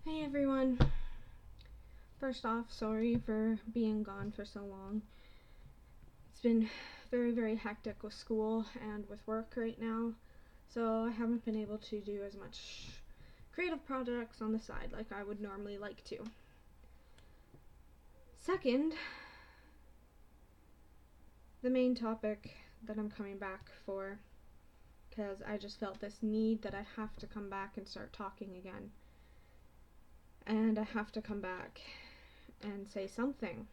Hey everyone. First off, sorry for being gone for so long. It's been very, very hectic with school and with work right now, so I haven't been able to do as much creative projects on the side like I would normally like to. Second, the main topic that I'm coming back for, because I just felt this need that I have to come back and start talking again. And I have to come back and say something.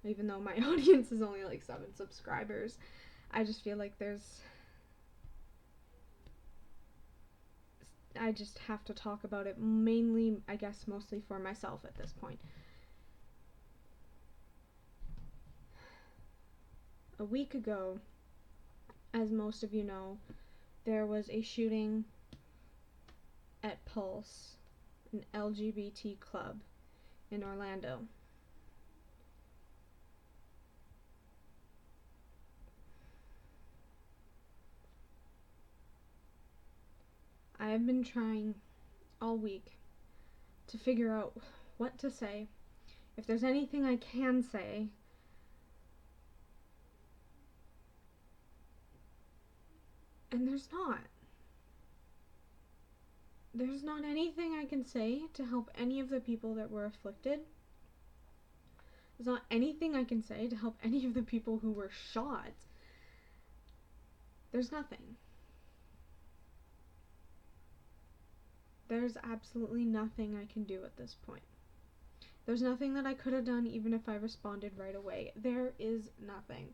Even though my audience is only like 7 subscribers, I just feel like I just have to talk about it, mainly, I guess, mostly for myself at this point. A week ago, as most of you know, there was a shooting at Pulse, an LGBT club in Orlando. I have been trying all week to figure out what to say, if there's anything I can say, and there's not. There's not anything I can say to help any of the people that were afflicted. There's not anything I can say to help any of the people who were shot. There's nothing. There's absolutely nothing I can do at this point. There's nothing that I could have done even if I responded right away. There is nothing.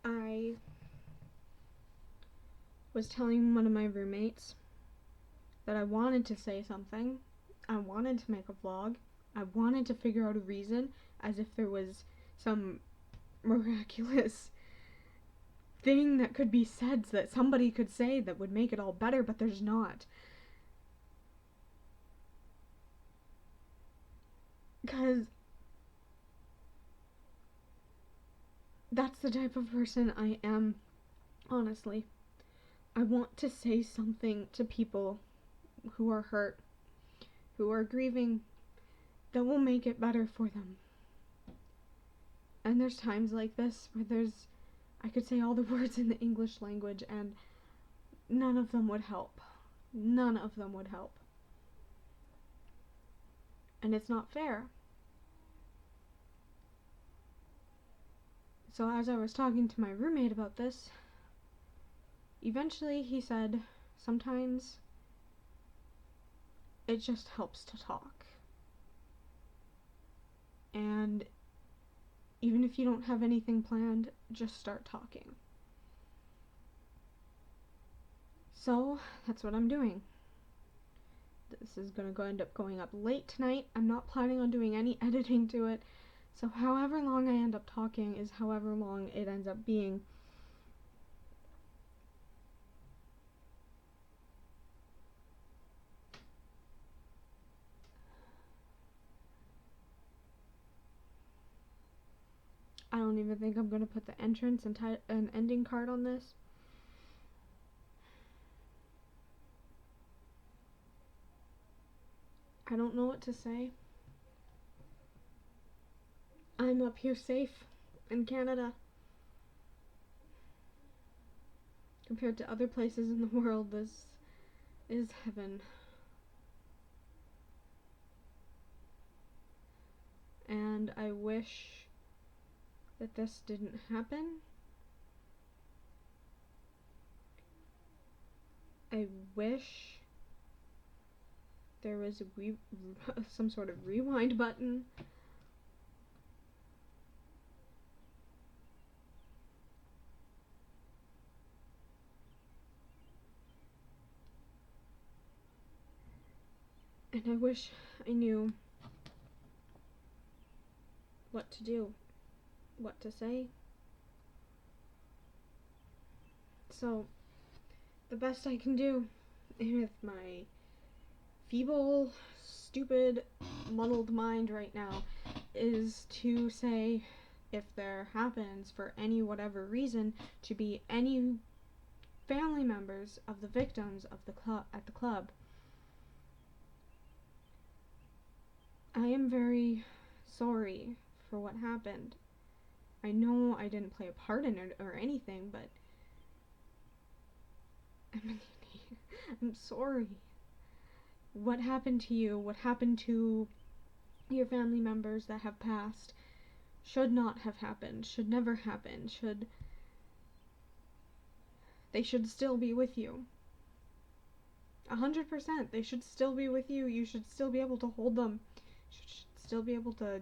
I was telling one of my roommates that I wanted to say something. I wanted to make a vlog. I wanted to figure out a reason, as if there was some miraculous thing that could be said that somebody could say that would make it all better, but there's not. Because that's the type of person I am, honestly. I want to say something to people who are hurt, who are grieving, that will make it better for them. And there's times like this where I could say all the words in the English language and none of them would help. None of them would help. And it's not fair. So as I was talking to my roommate about this, eventually he said, sometimes it just helps to talk. And even if you don't have anything planned, just start talking. So that's what I'm doing. This is gonna end up going up late tonight. I'm not planning on doing any editing to it. So however long I end up talking is however long it ends up being. I don't even think I'm gonna put the entrance and ending card on this. I don't know what to say. I'm up here safe in Canada. Compared to other places in the world, this is heaven. And I wish that this didn't happen. I wish there was some sort of rewind button. And I wish I knew what to do, what to say. So, the best I can do with my feeble, stupid, muddled mind right now is to say, if there happens for any whatever reason to be any family members of the victims of the club at the club, I am very sorry for what happened. I know I didn't play a part in it or anything, but I'm sorry. What happened to you, what happened to your family members that have passed, should not have happened, should never happen, they should still be with you. 100%, they should still be with you. You should still be able to hold them. You should still be able to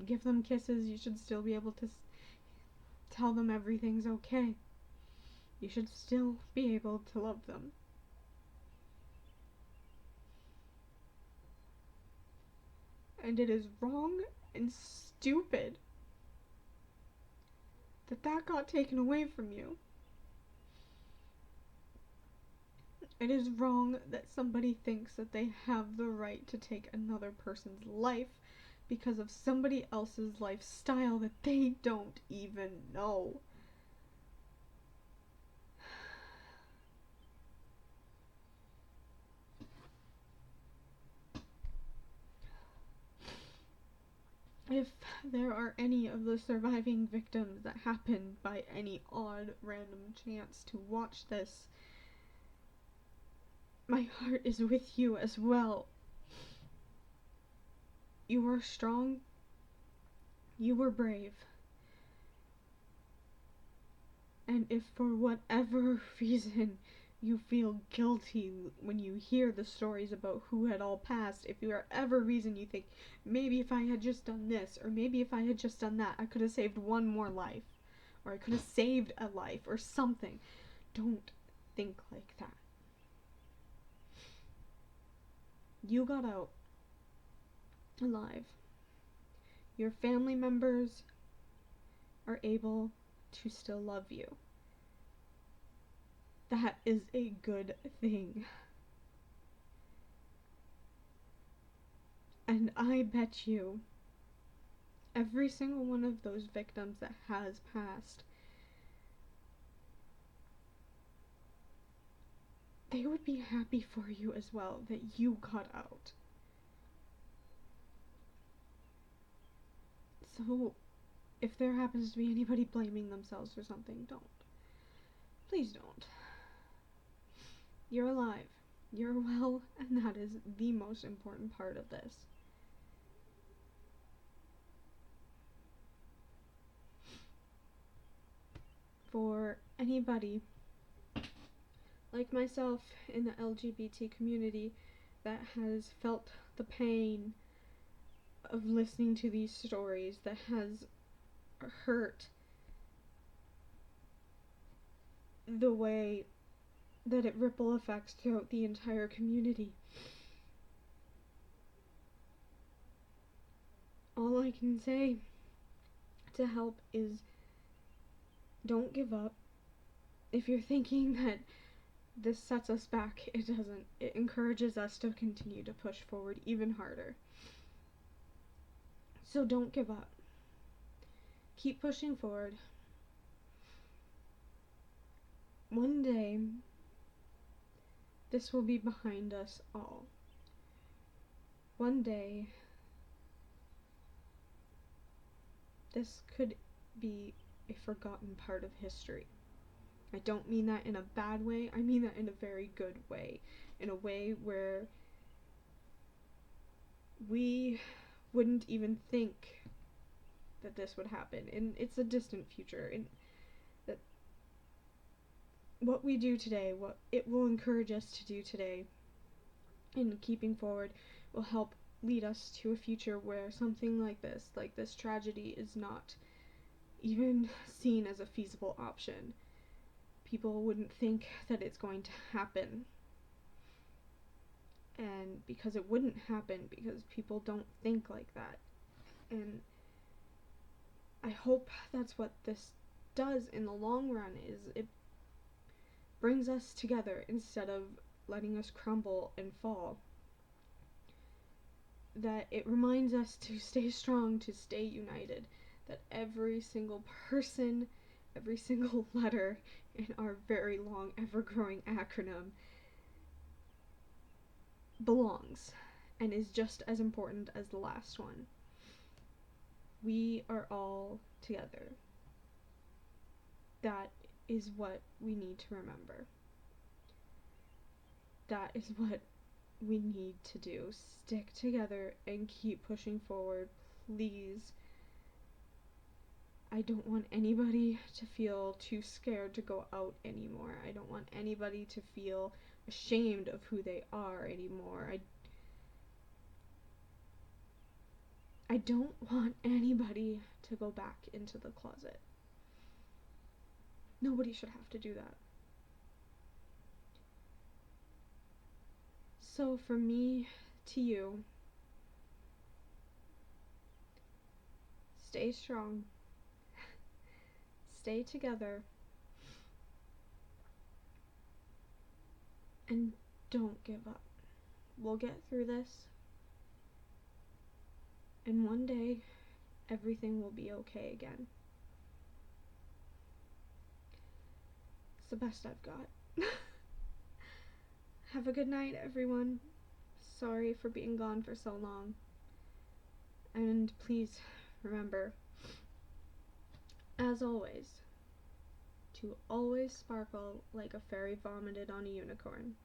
give them kisses. You should still be able to tell them everything's okay. You should still be able to love them. And it is wrong and stupid that got taken away from you. It is wrong that somebody thinks that they have the right to take another person's life because of somebody else's lifestyle that they don't even know. If there are any of the surviving victims that happened by any odd random chance to watch this, my heart is with you as well. You were strong. You were brave. And if for whatever reason you feel guilty when you hear the stories about who had all passed, if for whatever reason you think, maybe if I had just done this, or maybe if I had just done that, I could have saved one more life, or I could have saved a life, or something, don't think like that. You got out alive. Your family members are able to still love you. That is a good thing. And I bet you every single one of those victims that has passed, they would be happy for you as well that you got out. So, if there happens to be anybody blaming themselves for something, don't. Please don't. You're alive. You're well, and that is the most important part of this. For anybody like myself in the LGBT community that has felt the pain of listening to these stories, that has hurt the way that it ripple effects throughout the entire community. All I can say to help is don't give up. If you're thinking that this sets us back, it doesn't. It encourages us to continue to push forward even harder. So don't give up. Keep pushing forward. One day, this will be behind us all. One day, this could be a forgotten part of history. I don't mean that in a bad way, I mean that in a very good way. In a way where we wouldn't even think that this would happen. And it's a distant future. And that what we do today, what it will encourage us to do today in keeping forward, will help lead us to a future where something like this tragedy, is not even seen as a feasible option. People wouldn't think that it's going to happen. And because it wouldn't happen, because people don't think like that. And I hope that's what this does in the long run, is it brings us together instead of letting us crumble and fall. that it reminds us to stay strong, to stay united, that every single person, every single letter in our very long, ever-growing acronym belongs and is just as important as the last one. We are all together. That is what we need to remember. That is what we need to do. Stick together and keep pushing forward, please. I don't want anybody to feel too scared to go out anymore. I don't want anybody to feel ashamed of who they are anymore. I don't want anybody to go back into the closet. Nobody should have to do that. So from me to you, stay strong, stay together, and don't give up. We'll get through this, and one day everything will be okay again. It's the best I've got. Have a good night, everyone. Sorry for being gone for so long. And please remember, as always, to always sparkle like a fairy vomited on a unicorn.